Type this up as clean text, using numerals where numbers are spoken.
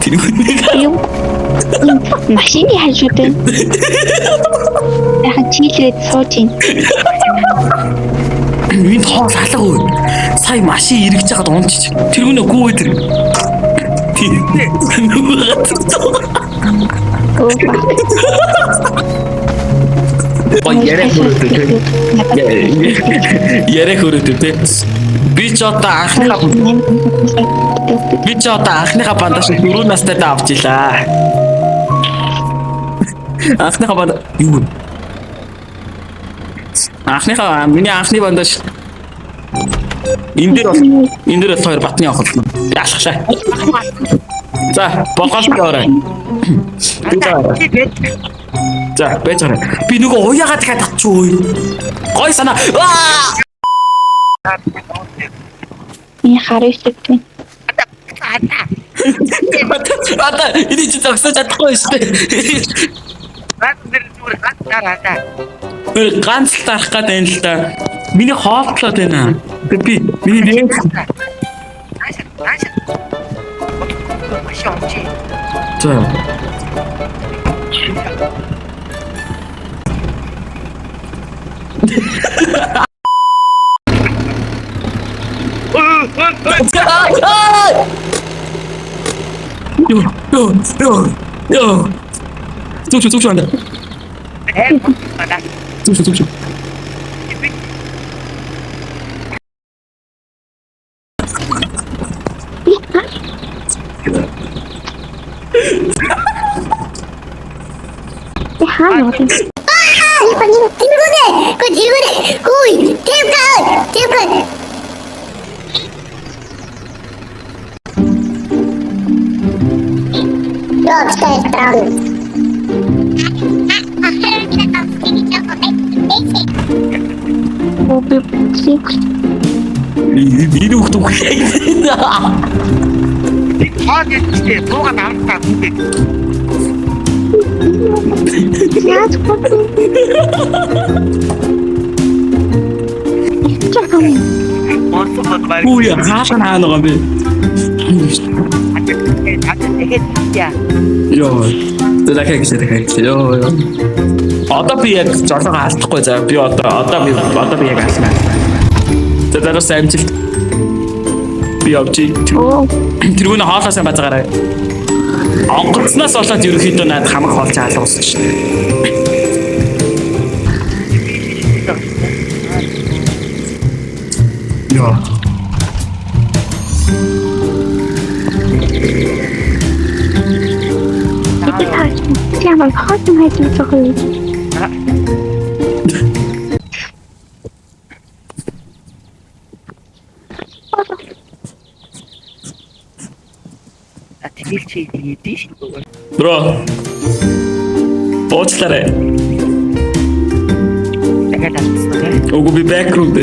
Тэр Юу? Машины хажууд байна. Яхан чийлрээд сууж ийн. Энд хоол алга өө. Сая машин эргэж байгаад унтчих. Тэр үнэ гүү тэр. Яриа хөрөөд тэ. Би ч одоо анхныхаа бандаж 4 настай даа авчихлаа. Анхныхаа бандаж юу? Миний анхны бандаж энэ дээр бол хоёр батны авах болно. Би алхашаа. За, болгоолт орой. За, бэжэрэ. Би нөгөө уяагаад дахиад татчихгүй. Гой санаа. Миний харагддаг тийм. Ата, энэ ч зогсож чадахгүй шүү дээ. Ганц л тарах гэдэг юм л да. Миний хоолтлоод байна. Би миний За. Yo. Зүг анда. Зүг. Хаана вэ? Ini waktu Ui, kapan ano kami? Yo, тэрэхэг. Yo. Одоо би яг жолоо алдахгүй за би одоо би яг ална. Тэдээс амжилт. Би явчих. Тэргүүнээ хоолоосаа базаагаарай. Онгоцноос болоод ерөнхийдөө наад хамаг хоолч хаалга усч шин. Yo. Я вам хочу найти чоколад. Атилчи диш. Бро. Уучлаарай. Дахиад алцсан. Уг би бэкграунд.